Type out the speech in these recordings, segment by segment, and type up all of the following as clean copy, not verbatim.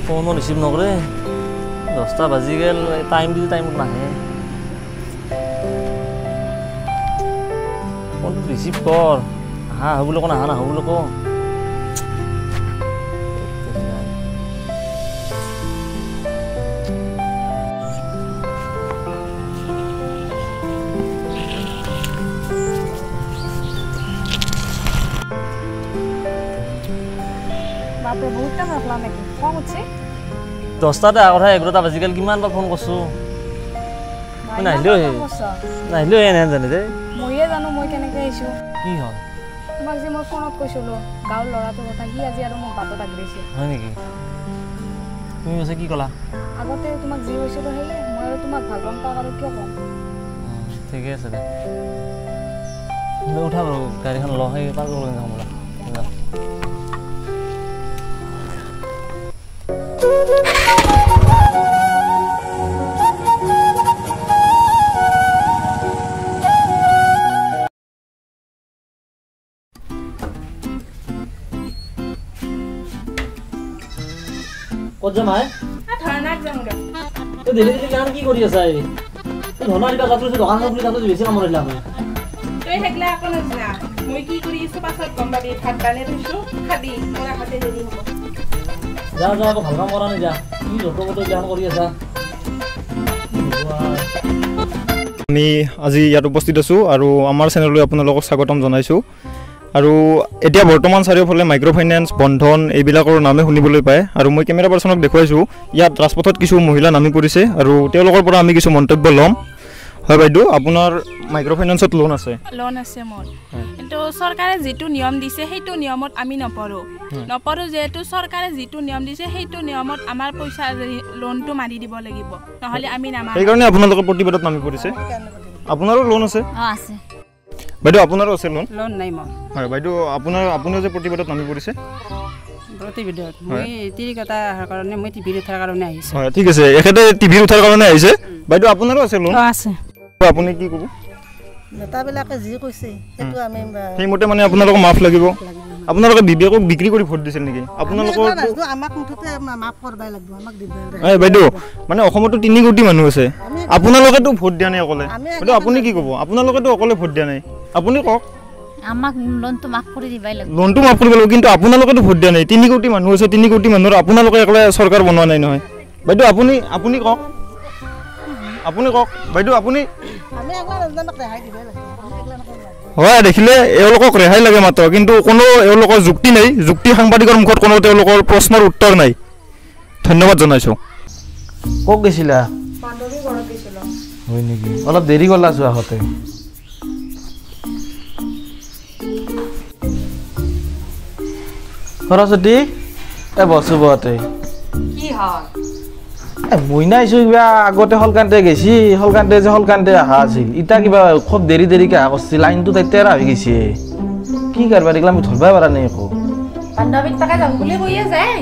ফোনো ৰিচিভ নকৰে 10টা বাজি গেল টাইম দি টাইমত নাহে ফোনটো ৰিচিভ কৰ আহা হ'বলৈ কোন আহা না হ'বলৈ ক বাপৰে বহুত টাইম ৰখলা নেকি খং উঠছে 10টাতে আগত 11টা বাজি গেল কিমান বাৰ ফোন কৰছো নাহিলেও এনে জানে দে মইয়ে জানো মই কেনেকৈ আহিছোঁ কি হ'ল তোমাক যে মই ফোনত কৈছিলোঁ গাঁৱৰ ল'ৰাটোৰ কথা সি আজি আৰু মোক বাটত আগৰিছে হয় নেকি তুমি কৈছে কি ক'লা আগতে তোমাক যি হৈছিলোঁ সেয়ে মই আৰু তোমাক ভাল পাম তাক আৰু কিয় ক'ম ঠিকে আছে দে উঠা বাৰু গাড়ীখন ল সেই পাৰ কৰিব যাওঁ বোলা ক'ত যাম আই ধৰ্ণাক যাম ৰ তই দেৰি দেৰি কাৰণ কি কৰি আছা এই ধৰ্ণাৰ কিবা কাপোৰ দোকান কাপোৰ তাতে বেছি কাম কৰিলা মই তই হেগলা আকৌ নাজনা মই কি কৰি আছো পাছত গম পাবি ভাত বানাই থৈছোঁ খাবি মোৰ আহোঁতে দেৰি হ'ব যা যা আকৌ ভাল কাম কৰা নাই যা কি যত মত জ্ঞান কৰি আছা আমি আজি ইয়াত উপস্থিত আছোঁ আৰু আমাৰ চেনেললৈ আপোনালোকক স্বাগতম জনাইছোঁ আৰু এতিয়া বৰ্তমান চাৰিওফালে মাইক্ৰ' ফাইনেন্স বন্ধন এইবিলাকৰ নামে শুনিবলৈ পায় আৰু মই কেমেৰা পাৰ্চনক দেখুৱাইছোঁ ইয়াত ৰাজপথত কিছু মহিলা নামি পৰিছে আৰু তেওঁলোকৰ পৰা আমি কিছু মন্তব্য ল'ম হয় বাইদেউ আপোনাৰ মাইক্ৰ' ফাইনেন্সত লোন আছে লোন আছে মোৰ কিন্তু চৰকাৰে যিটো নিয়ম দিছে সেইটো নিয়মত আমি নপঢ়োঁ যিহেতু চৰকাৰে যিটো নিয়ম দিছে সেইটো নিয়মত আমাৰ পইচা লোনটো মাৰি দিব লাগিব নহ'লে আমি নামাৰোঁ সেইকাৰণে আপোনালোকৰ প্ৰতিবাদত নামি পৰিছে আপোনাৰো লোন আছে আছে বাইদেউ আপোনাৰো আছে লোন লোন নাই মোৰ হয় বাইদেউ আপুনিও যে প্ৰতিবাদত নামি পৰিছে প্ৰতিবাদত মই তিৰিকটা অহাৰ কাৰণে মই টিভিত উঠাৰ কাৰণে আহিছোঁ হয় ঠিক আছে এখেতে টিভিত উঠাৰ কাৰণে আহিছে বাইদেউ আপোনাৰো আছে লোন আছে আপুনি কি ক'ব নেতাবিলাকে যি কৈছে সেইটো আমি সেইমতে মানে আপোনালোকক মাফ লাগিব আপোনালোকে বিবেকক বিক্ৰী কৰি ভোট দিছিল নেকি আপোনালোকৰ আমাক মুঠতে মাফ কৰবাই লাগিব আমাক দিবই বাইদেউ মানে অসমতো 3 কোটি মানুহ আছে আপোনালোকেতো ভোট দিয়া নাই অকলে বাইদেউ আপুনি কি ক'ব আপোনালোকেতো অকলে ভোট দিয়া নাই আপুনি কওক আমাক লোনটো মাফ কৰি দিবাই লাগিব লোনটো মাফ কৰিব লাগিব কিন্তু আপোনালোকেতো ভোট দিয়া নাই 3 কোটি মানুহ আছে 3 কোটি মানুহৰ আপোনালোকে অকলে চৰকাৰ বনোৱা নাই নহয় বাইদেউ আপুনি কওক বাইদেউ আপুনি আমি একলা নাজানক ৰেহাই দিবই লাগিব আমি একলা নকৰো হয় দেখিলে এওঁলোকক ৰেহাই লাগে মাত্ৰ কিন্তু কোনো এওঁলোকৰ যুক্তি নাই যুক্তি সাংবাদিকৰ মুখত কোনো তেওঁলোকৰ প্ৰশ্নৰ উত্তৰ নাই ধন্যবাদ জনাইছোঁ ক'ত গৈছিলা বান্ধৱী ঘৰত গৈছিলোঁ হয় নেকি অলপ দেৰি কৰিলা চোৱা আহোঁতে সৰস্বতী বস্তু বহতে কি হয় মই নাইছোঁ কিবা আগতে হলকান্তে গেছি হলকান্তে অহা আছিল ইটা কিবা খুব দেৰিকৈ অহা কৰিছে লাইনটো তেৰা হৈ গৈছে কি কাৰবাৰ এইগিলা মই ধৰিবই পৰা নাই একো বান্ধৱীত তাকে যাম বুলি কৈয়ে যায়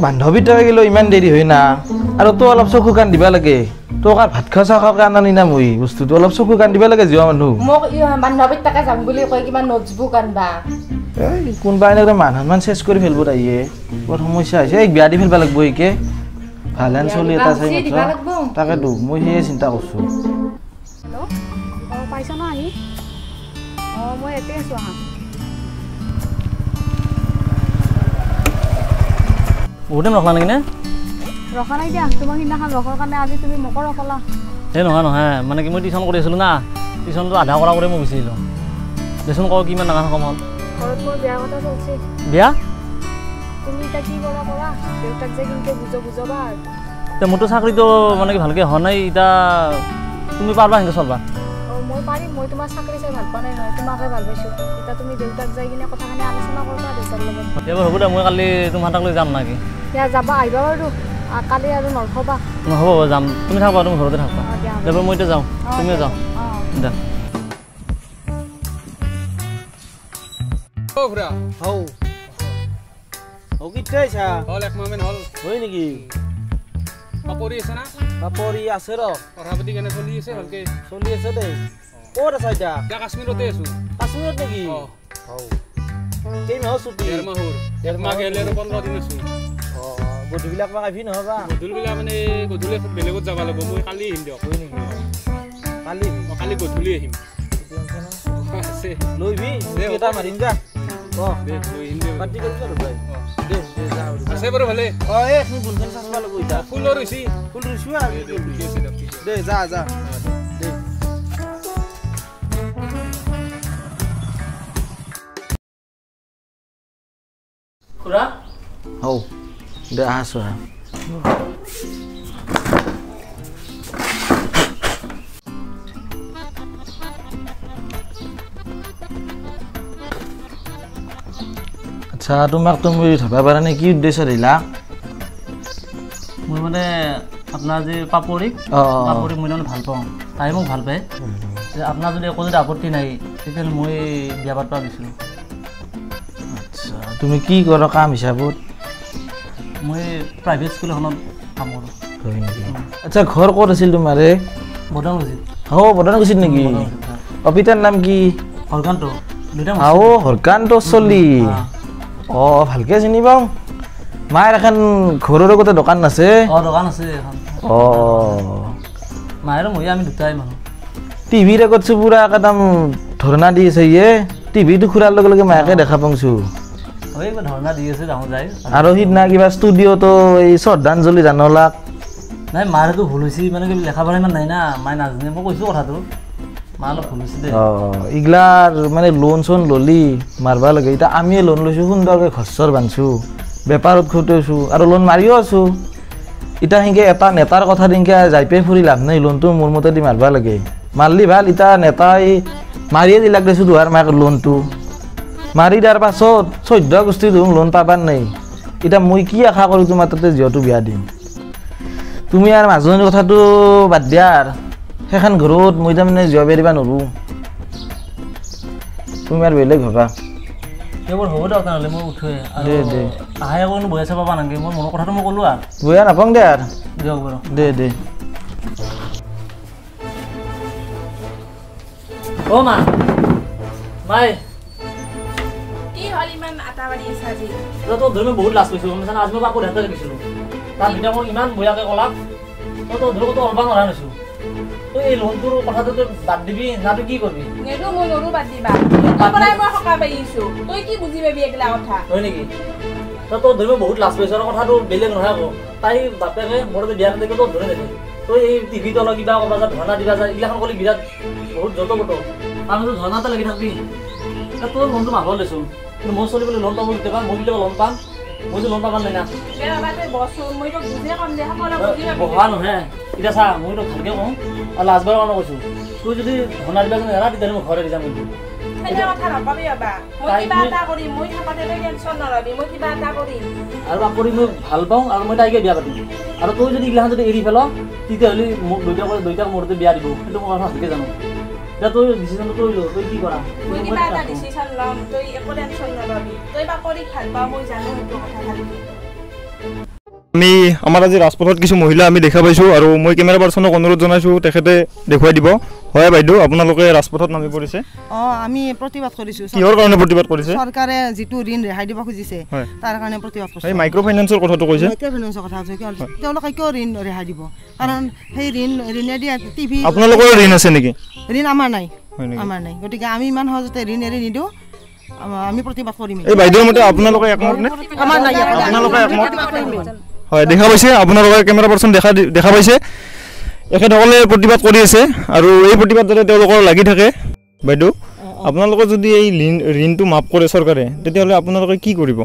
বান্ধৱীত গ'লেও ইমান দেৰি হয় না আৰু তো অলপ চকু কাণ দিবা লাগে তোক আৰু ভাত খোৱা চাহ আনা নিনা মই বস্তুটো অলপ চকু কাণ দিবা লাগে যোৱা মানুহ মোক বান্ধৱীত তাকে যাম বুলি কৈ কিবা নোটছবুক আনবা এই কোনোবা এনেকৈ মানুহমান চেচ কৰি ফেলব আহিয়ে বৰ সমস্যা হৈছে এই বিয়া দি ফেলবা লাগব এইকে ভালেন চলি এটা চাই মাত্ৰ তাকেতো মই সেয়ে চিন্তা কৰিছোঁ হেল্ল' পাইছ ন আহি মই ইয়াতে আছোঁ আহা বহুত টাইম ৰখলা নেকি নে ৰখা নাই দিয়া তোমাক সিদিনাখন ৰখাৰ কাৰণে আজি তুমি মোকো ৰখালা এই নহয় মানে কি মই টিউশ্যন কৰি আছিলোঁ না টিউশ্যনটো আধা কৰা কৰি মই গুচি আহিলোঁ দেচোন কওঁ কিমান ডাঙৰ কম হ'ল ঘৰত মোৰ বিয়াৰ কথা চলছে বিয়া তুমি এতিয়া কি কৰা দেউতাক যে কিন্তু বুজাবা এতিয়া মোৰতো চাকৰিটো মানে কি ভালকৈ হোৱা নাই এতিয়া তুমি পাৰবা সেনেকৈ চলবা মই পাৰিম মই তোমাৰ চাকৰি চাই ভাল পোৱা নাই নহয় তোমাকে ভাল পাইছোঁ এতিয়া তুমি দেউতাক যাই কিনে কথাখিনি আলোচনা কৰিবা দেউতাৰ লগত এবাৰ হ'ব দে মই কালি তোমাৰ তাক লৈ যাম নাকি এতিয়া যাবা আহিবা বাৰু কালি আৰু নৰখবা হ'ব যাম তুমি থাকবা তুমি ঘৰতে থাকবা এবাৰ মই এতিয়া যাওঁ তুমিও যাওঁ দে হয় নেকি পাপৰি আছে না পাপৰি আছে ৰ কথা পাতি কেনে চলি আছে ভালকে চলি আছে দেই ক'ত আছা এতিয়া এতিয়া কাশ্মীৰতে আছো কাশ্মীৰত নেকি কেইমাহৰ ছুটি 1.5 মাহ হ'ল 1 মাহ গেলে আৰু 15 দিন আছো গধূলিবিলাক মই কাভি নহবা গধূলিবেলা মানে গধূলি বেলেগত যাব লাগিব মই কালি আহিম দিয়ক হয় নেকি কালি কালি গধূলি আহিম আছে লৈবি এটা মাৰিম যা দে লৈ আহিম দিয়ক পাৰ্টি কৰিবা ৰ'বাই দে যা আছে বাৰু ভালে তুমি বুলখন চাচবা লাগিব এতিয়া ফুলৰ হৈছে ফুল ৰুইছো আৰু ঠিক আছে দিয়ক দে যা যা দে খুৰা হও দে আছো আচ্ছা তোমাক তুমি ধৰবা পাৰা নে কি উদ্দেশ্য দিলা মই মানে আপোনাৰ যে পাপৰিক মই মানে ভাল পাওঁ তাই মোক ভাল পায় আপোনাৰ যদি একো যদি আপত্তি নাই তেতিয়াহ'লে মই বিয়া পাতিব বিচাৰোঁ আচ্ছা তুমি কি কৰা কাম হিচাপত মই প্ৰাইভেট স্কুল এখনত কাম কৰোঁ হয় নেকি আচ্ছা ঘৰ ক'ত আছিল তোমাৰ বদানগুৰিত বদানগুৰিত নেকি পিতাৰ নাম কি হৰকান্ত হৰকান্ত চলি ভালকে চিনি পাওঁ মায়ের এখন ঘরের গোটে দোকান আছে দোকান আছে এখন মায়ের মই আমি দুটাই মানুষ টিভির আগত পুরা একদম ধর্ণা দি আছে ইয়ে টিভিটো খুরার লগে লগে মায়াকে দেখা পাইছো ধর্ণা দি আছে ডাঙর যায় আর সিদিনা কিবা স্টুডিওতো এই শ্রদ্ধাঞ্জলি জানলাক নাই মারতো ভুল হয়েছি মানে কি লেখাপড়া ইমান নাই না মায়ে নাজানে মই কৈছো কথাটো মা অলপ ভুল হয়েছে ইগলার মানে লোন চোন ললি মারবা লাগে এটা আমি লোন লৈছো সুন্দরকে ঘর বানছো বেপারত খুঁটেছো আর লোন মারিও আছো এটা সিংকে এটা নেতার কথা দিনকে যাই পাই ফুরি লাভ নাই লোনটো মোর মতে দি মারবা লাগে মারলি ভাল এটা নেতাই মারিয়ে দিলাক দেছো দুহার মাক লোনটো মারি দিয়ার পাছত 14 গোষ্ঠী লোন পাবার নাই এটা মই কি আশা করি তোমার তাতে যিহেতু বিয়া দিম তুমি আর মাজনীৰ কথাটো বাদ দিয়াৰ সেখান ঘৰত মই তাৰমানে জিয়া বেৰিবা নৰো তুমি আৰ বেলেগ হবা কেৱল হ'ব দিয়ক তেনেহ'লে মই উঠোৱে দে আহে কোনো বয়া চাব পা নালাগে মই মনৰ কথাটো মই ক'লোঁ আৰু বয়া নাপাওঁ দে আৰু দিয়ক বাৰু দে অ' মা মাই কি হ'ল ইমান আটাবাৰী আছে আজি তোৰ ধৰি মই বহুত লাজ পাইছোঁ গম আজি মই পাপৰ হাতে দেখিছিলোঁ তাৰ ভিতৰত মোক ইমান বয়াকৈ ক'লাক তোৰ ধৰি ক'তো অলবা নৰা নাছোঁ তই এই লোনটোৰ কথাটো তই বাদ দিবি না তই কি কৰিবি নেদো মই নৰো বাদ দিবা তোৰ পৰাই মই সকাহ পাইছোঁ তই কি বুজি পাবি এইগিলা কথা হয় নেকি তোৰ ধৰি মই বহুত লাজ পাইছোঁ আৰু কথাটো বেলেগ নহয় আকৌ তাই বাপেকে মোৰ বিয়া দেখি তোৰ ধৰি নেকি তই এই টিভিত অলপ কিবা ক'বা যা ধৰ্ণা দিবা যা এইগিলাখন ক'লি বিৰাট বহুত যত আমি তো ধৰ্ণা এটা লাগি থাকবি তোৰ লোনটো মাৰিব লৈছোঁ কিন্তু মই চলিবলৈ লোন পাব কেতিয়াবা মই কেতিয়াবা লোন পাম মইতো লোন পাব নাই না বহা নহয় এতিয়া চা মই তোক ভালকৈ কওঁ আৰু লাজবাৰ কাৰণে কৈছোঁ তই যদি ধৰ্ণা দিবা যদি এৰা তেতিয়াহ'লে মই ঘৰে দি যাম কিন্তু আৰু বাকৰি মই ভাল পাওঁ আৰু মই তাইকে বিয়া পাতিম আৰু তই যদি এইগিলাখন যদি এৰি পেলাও তেতিয়াহ'লে মোক দুইটাক মোৰতে বিয়া দিব সেইটো মই কথা ভালকৈ জানো এতিয়া তই ডিচিশ্যনটো তই ল তই কি কৰা আমি আমাৰ আজি ৰাজপথত কিছু মহিলা আমি দেখা পাইছোঁ আৰু মই কেমেৰা পাৰ্চনক অনুৰোধ জনাইছোঁ তেখেতে দেখুৱাই দিব হয় বাইদেউ আপোনালোকে ৰাজপথত নামি পৰিছে আমি প্ৰতিবাদ কৰিছোঁ কিহৰ কাৰণে প্ৰতিবাদ কৰিছে চৰকাৰে যিটো ঋণ ৰেহাই দিব খুজিছে তাৰ কাৰণে প্ৰতিবাদ কৰিছে এই মাইক্ৰ' ফাইনেন্সৰ কথাটো কৈছে মাইক্ৰ' ফাইনেন্সৰ কথা কৈছে তেওঁলোকে কিয় ঋণ ৰেহাই দিব কাৰণ সেই ঋণেদি টিভি আপোনালোকৰ ঋণ আছে নেকি ঋণ আমাৰ নাই গতিকে আমি ইমান সহজতে ঋণ এৰি নিদিওঁ আমি প্ৰতিবাদ কৰিম এই বাইদেউৰ মতে আপোনালোকে একমত নে আমাৰ নাই আপোনালোকে একমত হয় দেখা পাইছে আপোনালোকে কেমেৰা পাৰ্চন দেখা পাইছে এখেতসকলে প্ৰতিবাদ কৰি আছে আৰু এই প্ৰতিবাদ যাতে তেওঁলোকৰ লাগি থাকে বাইদেউ আপোনালোকৰ যদি এই ঋণটো মাফ কৰে চৰকাৰে তেতিয়াহ'লে আপোনালোকে কি কৰিব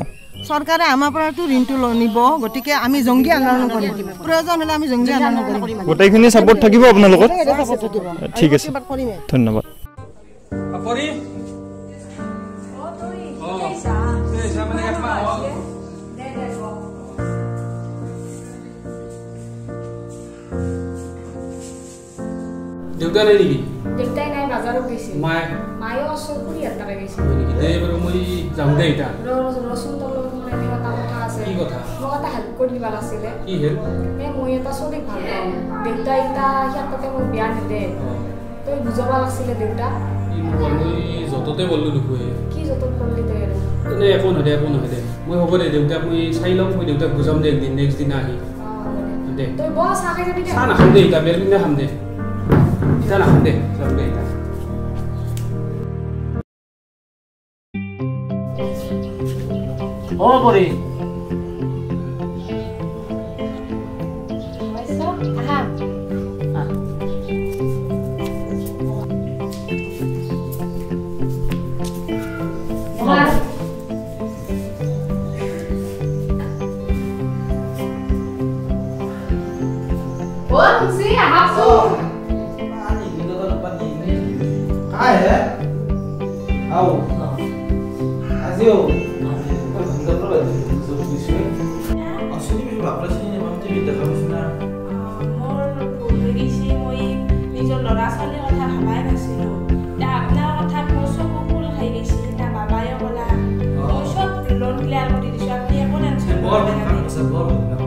চৰকাৰে আমাৰ পৰাতো ঋণটো নিব গতিকে আমি জংগী আন্দোলন কৰিম প্ৰয়োজন হ'লে আমি জংগী আন্দোলন কৰিম গোটেইখিনি ছাপোৰ্ট থাকিব আপোনালোকৰ ঠিক আছে ধন্যবাদ দেউতা নাই নেকি দেউতাই নাই বাজাৰত গৈছে মায়ে অচল কৰি আটাকে গৈছে বাৰু মই যাম দে এতিয়া ৰচোন তোৰ লগত মোৰ এনেকুৱা এটা কথা আছে কি কথা মোক এটা হেল্প কৰি দিবা লাগিছিলে কি হেল্প মই এটা চলিক ভাল পাওঁ দেউতা এটা সিহঁততে মোক বিয়া নিদে তই বুজাব লাগিছিলে দেউতা মই য'ততে বললো দেখুৱাই কি য'তত বললি তই একো নহয় দে মই হ'ব দে দেউতাক মই চাই লওঁ মই দেউতাক বুজাম দে একদিন নেক্সট দিনা আহি দে তই বহ চাহ খাই যাবি দে চাহ নাখাম দে এতিয়া বেলেগ দিনা খাম দে এতিয়া নাখাম দে যাম দে এতিয়া অ পৰি আহা काय है आओ आजियो নিজৰ ল'ৰা ছোৱালীৰ কথা ভাবাই নাছিলোঁ এতিয়া আপোনাৰ কথাত মোৰ চকু ফুল খাই গৈছে এতিয়া বাবাইও ক'লা মই চব লোন ক্লিয়াৰ কৰি দিছোঁ আপুনি একো টেনশ্যন কৰিব নালাগে